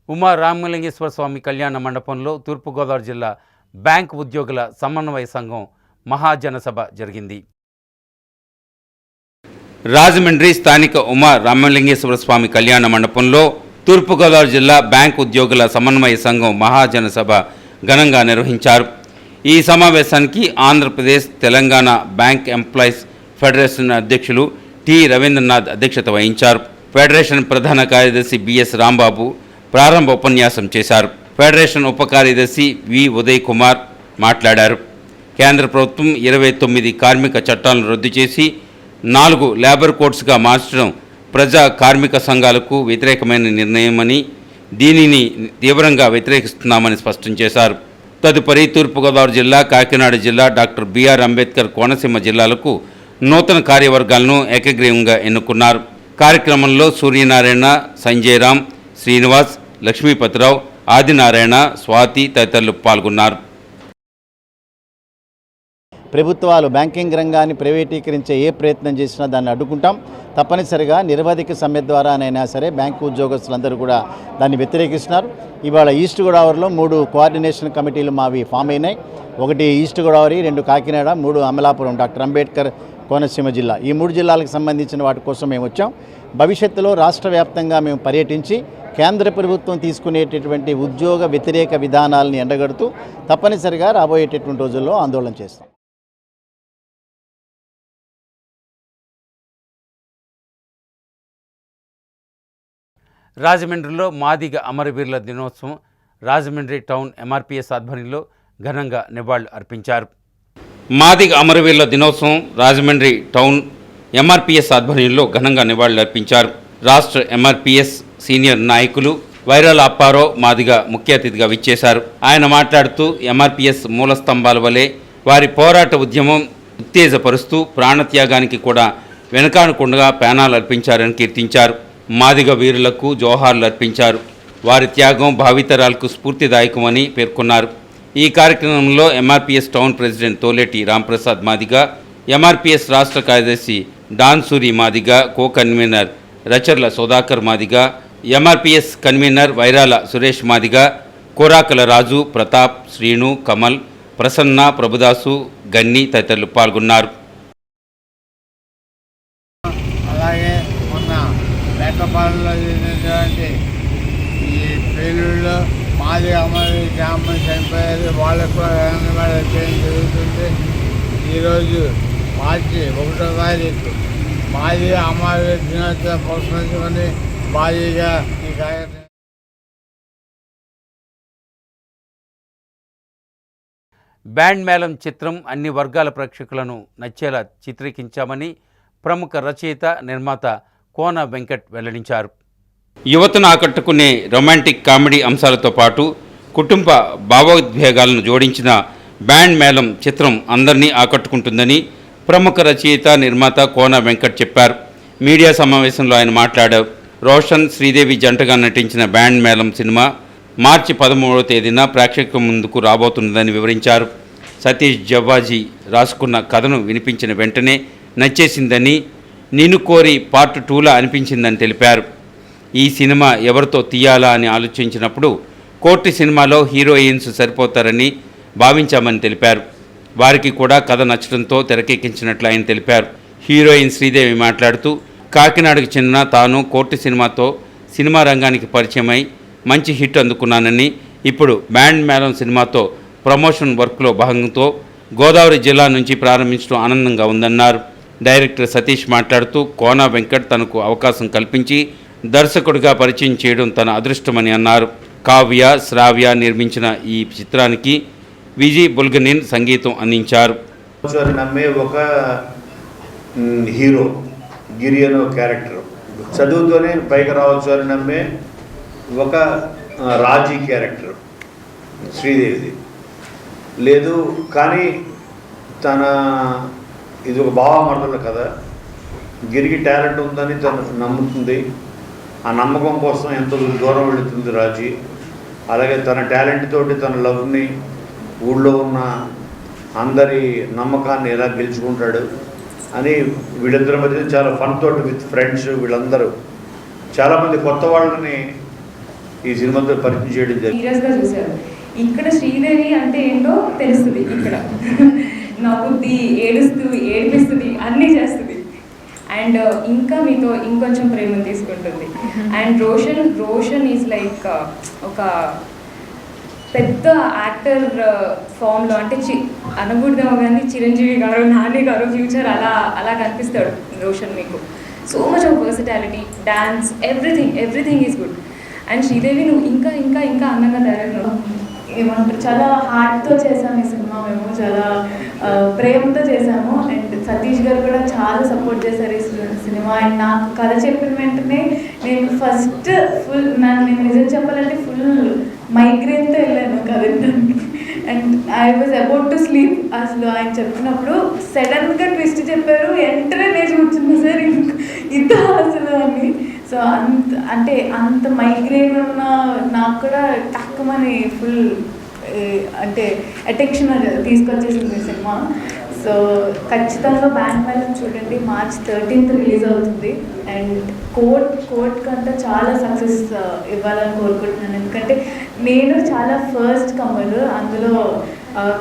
ఉమా రామలింగేశ్వర స్వామి కళ్యాణ మండపంలో తూర్పుగోదావరి జిల్లా బ్యాంక్ ఉద్యోగుల సమన్వయ సంఘం మహాజనసభ జరిగింది. రాజమండ్రి స్థానిక ఉమా రామలింగేశ్వర స్వామి కళ్యాణ మండపంలో తూర్పుగోదావరి జిల్లా బ్యాంక్ ఉద్యోగుల సమన్వయ సంఘం మహాజనసభ ఘనంగా నిర్వహించారు. ఈ సమావేశానికి Andhra Pradesh Telangana bank employees federation అధ్యక్షులు టి రవీంద్రనాథ్ అధ్యక్షత వహించారు. ఫెడరేషన్ ప్రధాన కార్యదర్శి బిఎస్ రాంబాబు ప్రారంభ ఉపన్యాసం చేశారు. ఫెడరేషన్ ఉప కార్యదర్శి వి ఉదయ్ కుమార్ మాట్లాడారు. కేంద్ర ప్రభుత్వం 29 కార్మిక చట్టాలను రద్దు చేసి 4 లేబర్ కోడ్స్గా మార్చడం ప్రజా కార్మిక సంఘాలకు వ్యతిరేకమైన నిర్ణయమని, దీనిని తీవ్రంగా వ్యతిరేకిస్తున్నామని స్పష్టం చేశారు. తదుపరి తూర్పుగోదావరి జిల్లా, కాకినాడ జిల్లా, డాక్టర్ బిఆర్ అంబేద్కర్ కోనసీమ జిల్లాలకు నూతన కార్యవర్గాలను ఏకగ్రీవంగా ఎన్నుకున్నారు. కార్యక్రమంలో సూర్యనారాయణ, సంజయ్ రామ్, శ్రీనివాస్, లక్ష్మీపతిరావు, ఆదినారాయణ, స్వాతి తదితరులు పాల్గొన్నారు. ప్రభుత్వాలు బ్యాంకింగ్ రంగాన్ని ప్రైవేటీకరించే ఏ ప్రయత్నం చేసినా దాన్ని అడ్డుకుంటాం. తప్పనిసరిగా నిరవధిక సమ్మె ద్వారానైనా సరే బ్యాంకు ఉద్యోగస్తులందరూ కూడా దాన్ని వ్యతిరేకిస్తున్నారు. ఇవాళ ఈస్ట్ గోదావరిలో 3 కోఆర్డినేషన్ కమిటీలు మావి ఫామ్ అయినాయి. 1 ఈస్ట్ గోదావరి, 2 కాకినాడ, 3 అమలాపురం, డాక్టర్ అంబేద్కర్ కోనసీమ జిల్లా. ఈ 3 జిల్లాలకు సంబంధించిన వాటి కోసం మేము వచ్చాం. భవిష్యత్తులో రాష్ట్ర వ్యాప్తంగా మేము పర్యటించి కేంద్ర ప్రభుత్వం తీసుకునేటటువంటి ఉద్యోగ వ్యతిరేక విధానాలని ఎండగడుతూ తప్పనిసరిగా రాబోయేటటువంటి రోజుల్లో ఆందోళన చేస్తాం. రాజమండ్రిలో మాదిగ అమరవీరుల దినోత్సవం రాజమండ్రి టౌన్ ఎంఆర్పీఎస్ ఆధ్వర్యంలో ఘనంగా నివాళులు అర్పించారు. మాదిగ అమరవీరుల దినోత్సవం రాజమండ్రి టౌన్ ఎంఆర్పీఎస్ ఆధ్వర్యంలో ఘనంగా నివాళులు అర్పించారు. రాష్ట్ర ఎంఆర్పీఎస్ సీనియర్ నాయకులు వైరాల అప్పారావు మాదిగ ముఖ్య అతిథిగా విచ్చేశారు. ఆయన మాట్లాడుతూ ఎంఆర్పీఎస్ మూల స్తంభాల వలె వారి పోరాట ఉద్యమం ఉత్తేజపరుస్తూ ప్రాణత్యాగానికి కూడా వెనకాడకుండా ప్రాణాలు అర్పించారని కీర్తించారు. మాదిగ వీరులకు జోహార్లు అర్పించారు. వారి త్యాగం భావితరాలకు స్ఫూర్తిదాయకమని పేర్కొన్నారు. ఈ కార్యక్రమంలో MRPS town president Toleti Ramprasad Madiga, MRPS రాష్ట్ర కార్యదర్శి Dansuri Madiga, co convener Racharla Sudhakar Madiga, MRPS convener Vairala Suresh Madiga, Korakala Raju, Pratap, Srinu, Kamal, Prasanna, Prabhudasu, Ganni తదితరులు పాల్గొన్నారు. అలాగే మొన్న పేటపాలలో జరిగినటువంటి ఈ పేలుళ్ళలో మాది అమలు గ్రామం చనిపోయారు. వాళ్ళకు కూడా చేయడం జరుగుతుంది. ఈరోజు మార్చి 1వ తారీఖు మాది అమలు దినోత్సవం పురస్కరించుకొని మాదిగా ఈ కార్యక్రమం. బ్యాండ్ మేళం చిత్రం అన్ని వర్గాల ప్రేక్షకులను నచ్చేలా చిత్రీకరించామని ప్రముఖ రచయిత, నిర్మాత కోన వెంకట్ వెల్లడించారు. యువతను ఆకట్టుకునే రొమాంటిక్ కామెడీ అంశాలతో పాటు కుటుంబ భావోద్వేగాలను జోడించిన బ్యాండ్ మేళం చిత్రం అందరినీ ఆకట్టుకుంటుందని ప్రముఖ రచయిత, నిర్మాత కోన వెంకట్ చెప్పారు. మీడియా సమావేశంలో ఆయన మాట్లాడారు. రోషన్, శ్రీదేవి జంటగా నటించిన బ్యాండ్ మేళం సినిమా మార్చి 13వ తేదీన ప్రేక్షకుల ముందుకు రాబోతున్నదని వివరించారు. సతీష్ జవ్వాజీ రాసుకున్న కథను వినిపించిన వెంటనే నచ్చేసిందని, నిన్ను కోరి పార్ట్ 2లా అనిపించిందని తెలిపారు. ఈ సినిమా ఎవరితో తీయాలా అని ఆలోచించినప్పుడు కోర్టు సినిమాలో హీరోయిన్స్ సరిపోతారని భావించామని తెలిపారు. వారికి కూడా కథ నచ్చడంతో తెరకెక్కించినట్లు ఆయన తెలిపారు. హీరోయిన్ శ్రీదేవి మాట్లాడుతూ, కాకినాడకు చెందిన తాను కోర్టు సినిమాతో సినిమా రంగానికి పరిచయమై మంచి హిట్ అందుకున్నానని, ఇప్పుడు బ్యాండ్ మేళం సినిమాతో ప్రమోషన్ వర్క్లో భాగంతో గోదావరి జిల్లా నుంచి ప్రారంభించడం ఆనందంగా ఉందన్నారు. డైరెక్టర్ సతీష్ మాట్లాడుతూ, కోన వెంకట్ తనకు అవకాశం కల్పించి దర్శకుడిగా పరిచయం చేయడం తన అదృష్టమని అన్నారు. కావ్య, శ్రావ్య నిర్మించిన ఈ చిత్రానికి విజయ్ బుల్గనిన్ సంగీతం అందించారు. నమ్మే ఒక హీరో గిరి అనే ఒక క్యారెక్టర్, చదువుతోనే పైకి రావచ్చు అని నమ్మే ఒక రాజీ క్యారెక్టర్ శ్రీదేవిది లేదు. కానీ తన ఇది ఒక భావమర్దల కథ. గిరికి టాలెంట్ ఉందని తను నమ్ముతుంది. ఆ నమ్మకం కోసం ఎంతో దూరం వెళుతుంది రాజీ. అలాగే తన టాలెంట్ తోటి తన లవ్ని, ఊళ్ళో ఉన్న అందరి నమ్మకాన్ని ఎలా గెలుచుకుంటాడు అని వీళ్ళిద్దరి మధ్య చాలా ఫన్ తోటి విత్ ఫ్రెండ్స్ వీళ్ళందరూ చాలామంది కొత్త వాళ్ళని ఈ సినిమాతో పరిచయం చేయడం జరిగింది. సీరియస్గా చూశారు. ఇక్కడ శ్రీదేవి అంటే ఏంటో తెలుస్తుంది. ఇక్కడ నవ్వుద్ది, ఏడిపిస్తుంది, అన్నీ చేస్తుంది. అండ్ ఇంకా మీతో ఇంకొంచెం ప్రేమను తీసుకుంటుంది. అండ్ రోషన్ ఈజ్ లైక్ ఒక పెద్ద యాక్టర్ ఫామ్లో, అంటే అనకూడదేమో కానీ చిరంజీవి గారు, నాని గారు ఫ్యూచర్ అలా కనిపిస్తాడు రోషన్ మీకు. So much of versatility, dance, everything is good. And Sridevi నువ్వు ఇంకా ఇంకా ఇంకా అందంగా తయారవుతున్నావు. ఏమంటారు, చాలా హార్ట్తో చేసాము ఈ సినిమా. మేము చాలా ప్రేమతో చేసాము. అండ్ సతీష్ గారు కూడా చాలా సపోర్ట్ చేశారు ఈ సినిమా. అండ్ నాకు కథ చెప్పిన వెంటనే నేను ఫస్ట్ నేను నిజం చెప్పాలంటే ఫుల్ మైగ్రేన్తో వెళ్ళాను కథ. And I was about to sleep. అసలు ఆయన చెప్పినప్పుడు సడన్గా ట్విస్ట్ చెప్పారు, వెంటనే నేను కూర్చున్నా సార్ ఇంత అసలు అని. సో అంత మైగ్రేన్ ఉన్న నాకు కూడా తక్కువని ఫుల్ అంటే అటెన్షన్ తీసుకొచ్చేసింది ఈ సినిమా. సో ఖచ్చితంగా బ్యాంక్ బ్యాలెన్స్ చూడండి. March 13th రిలీజ్ అవుతుంది. అండ్ కోర్ట్ కంటే చాలా సక్సెస్ ఇవ్వాలని కోరుకుంటున్నాను. ఎందుకంటే నేను చాలా ఫస్ట్ కమర్, అందులో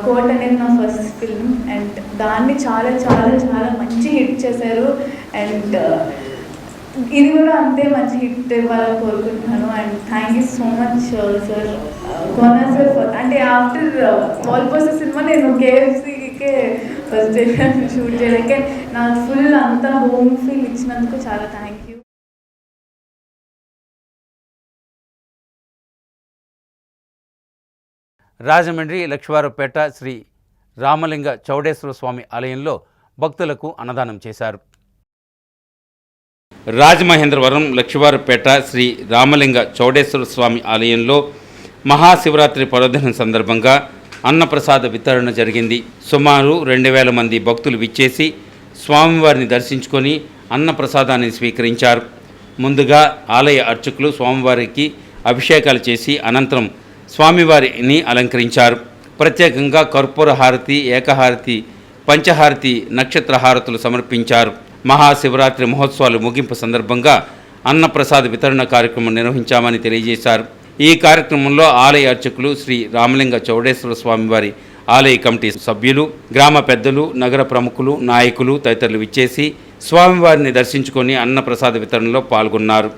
కోర్ట్ అనేది నా ఫస్ట్ ఫిల్మ్. అండ్ దాన్ని చాలా చాలా చాలా మంచి హిట్ చేశారు. అండ్ ఇది కూడా అంతే మంచి హిట్ ఇవ్వాలని కోరుకుంటున్నాను. And thank you so much sir, Kona sir. అంటే ఆఫ్టర్ వాల్పోస్టర్ సినిమా నేను KFCకే ఫస్ట్ షూట్ చేయడానికి నాకు ఫుల్ అంతా హోమ్ ఫీల్ ఇచ్చినందుకు చాలా థ్యాంక్ యూ. రాజమండ్రి లక్ష్మీవారపేట శ్రీ రామలింగ చౌడేశ్వర స్వామి ఆలయంలో భక్తులకు అన్నదానం చేశారు. రాజమహేంద్రవరం లక్ష్మీవారపేట శ్రీ రామలింగ చౌడేశ్వర స్వామి ఆలయంలో మహాశివరాత్రి పర్వదినం సందర్భంగా అన్నప్రసాద వితరణ జరిగింది. సుమారు 2000 మంది భక్తులు విచ్చేసి స్వామివారిని దర్శించుకొని అన్నప్రసాదాన్ని స్వీకరించారు. ముందుగా ఆలయ అర్చకులు స్వామివారికి అభిషేకాలు చేసి అనంతరం స్వామివారిని అలంకరించారు. ప్రత్యేకంగా కర్పూర హారతి, ఏకహారతి, పంచహారతి, నక్షత్ర హారతులు సమర్పించారు. మహాశివరాత్రి మహోత్సవాలు ముగింపు సందర్భంగా అన్నప్రసాద వితరణ కార్యక్రమం నిర్వహించామని తెలియజేశారు. ఈ కార్యక్రమంలో ఆలయ అర్చకులు శ్రీ రామలింగ చౌడేశ్వర స్వామివారి ఆలయ కమిటీ సభ్యులు, గ్రామ పెద్దలు, నగర ప్రముఖులు, నాయకులు తదితరులు విచ్చేసి స్వామివారిని దర్శించుకొని అన్నప్రసాద వితరణలో పాల్గొన్నారు.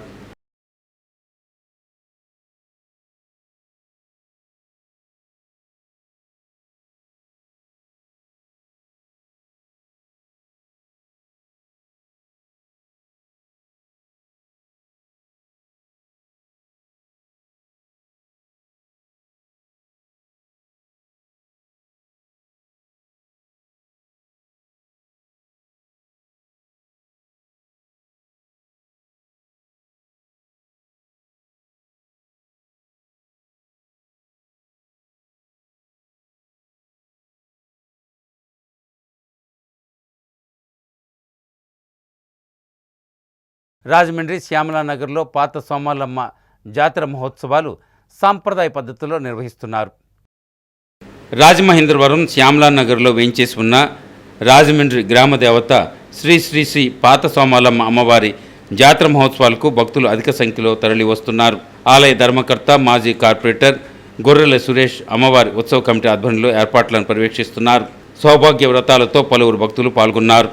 రాజమండ్రి శ్యామలానగర్లో పాత సోమాలమ్మ జాతర మహోత్సవాలు సాంప్రదాయ పద్ధతిలో నిర్వహిస్తున్నారు. రాజమహేంద్రవరం శ్యామలానగర్లో వేయించేసి ఉన్న రాజమండ్రి గ్రామ దేవత శ్రీ శ్రీ శ్రీ పాత సోమాలమ్మ అమ్మవారి జాతర మహోత్సవాలకు భక్తులు అధిక సంఖ్యలో తరలి వస్తున్నారు. ఆలయ ధర్మకర్త, మాజీ కార్పొరేటర్ గొర్రెల సురేష్ అమ్మవారి ఉత్సవ కమిటీ ఆధ్వర్యంలో ఏర్పాట్లను పర్యవేక్షిస్తున్నారు. సౌభాగ్య వ్రతాలతో పలువురు భక్తులు పాల్గొన్నారు.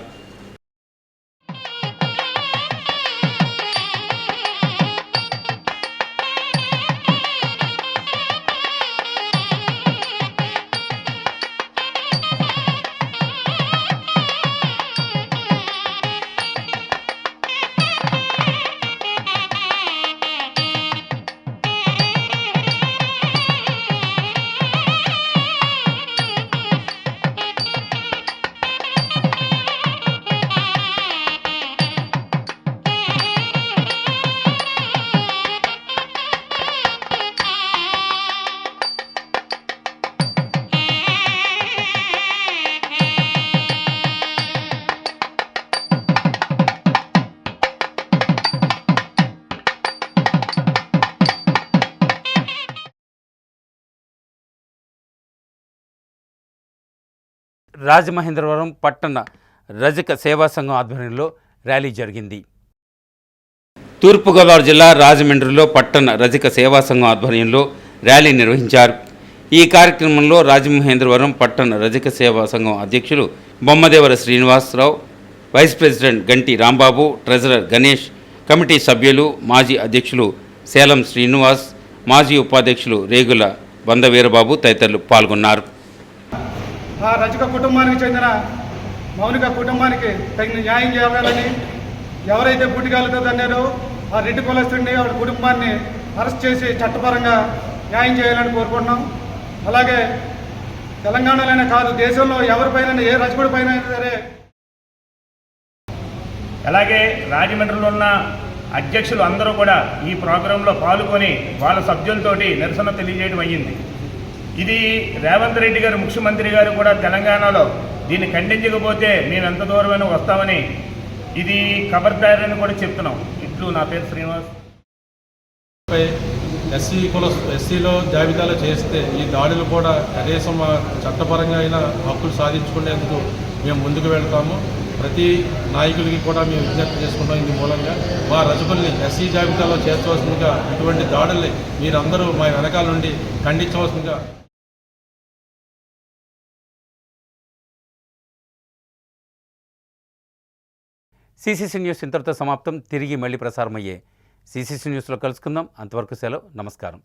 రాజమహేంద్రవరం పట్టణ రజక సేవా సంఘం ఆధ్వర్యంలో ర్యాలీ జరిగింది. తూర్పుగోదావరి జిల్లా రాజమండ్రిలో పట్టణ రజక సేవా సంఘం ఆధ్వర్యంలో ర్యాలీ నిర్వహించారు. ఈ కార్యక్రమంలో రాజమహేంద్రవరం పట్టణ రజక సేవా సంఘం అధ్యక్షులు బొమ్మదేవర శ్రీనివాసరావు, వైస్ ప్రెసిడెంట్ గంటి రాంబాబు, ట్రెజరర్ గణేష్, కమిటీ సభ్యులు, మాజీ అధ్యక్షులు సేలం శ్రీనివాస్, మాజీ ఉపాధ్యక్షులు రేగుల బందవీరబాబు తదితరులు పాల్గొన్నారు. ఆ రజక కుటుంబానికి చెందిన మౌనిక కుటుంబానికి తగిన న్యాయం చేయాలని, ఎవరైతే బుట్టిగాలతో తన్నారో ఆ రెడ్డి కులస్తుడిని వాళ్ళ కుటుంబాన్ని అరెస్ట్ చేసి చట్టపరంగా న్యాయం చేయాలని కోరుకుంటున్నాం. అలాగే తెలంగాణలోనే కాదు, దేశంలో ఎవరిపైన ఏ రజకుడి పైన సరే. అలాగే రాజమండ్రిలో ఉన్న అధ్యక్షులు అందరూ కూడా ఈ ప్రోగ్రాంలో పాల్గొని వాళ్ళ సభ్యులతోటి నిరసన తెలియజేయడం అయ్యింది. ఇది రేవంత్ రెడ్డి గారు ముఖ్యమంత్రి గారు కూడా తెలంగాణలో దీన్ని ఖండించకపోతే మేము ఎంత దూరమైనా వస్తామని ఇది ఖబర్దారని కూడా చెప్తున్నాం. ఇట్లు నా పేరు శ్రీనివాస్. ఎస్సీలో జాబితాలో చేస్తే ఈ దాడులు కూడా కనీసం చట్టపరంగా అయినా హక్కులు సాధించుకునేందుకు మేము ముందుకు వెళ్తాము. ప్రతి నాయకులకి కూడా మేము విజ్ఞప్తి చేసుకుంటాం. ఇందు మూలంగా మా రజకుల్ని ఎస్సీ జాబితాలో చేర్చవలసిందిగా, ఇటువంటి దాడుల్ని మీరందరూ మా వెనకాల నుండి ఖండించవలసిందిగా. సిసిసి న్యూస్ ఇంతటితో సమాప్తం. తిరిగి మళ్ళీ ప్రసారమయ్యే సిసిసి న్యూస్లో కలుసుకుందాం. అంతవరకు సెలవు. నమస్కారం.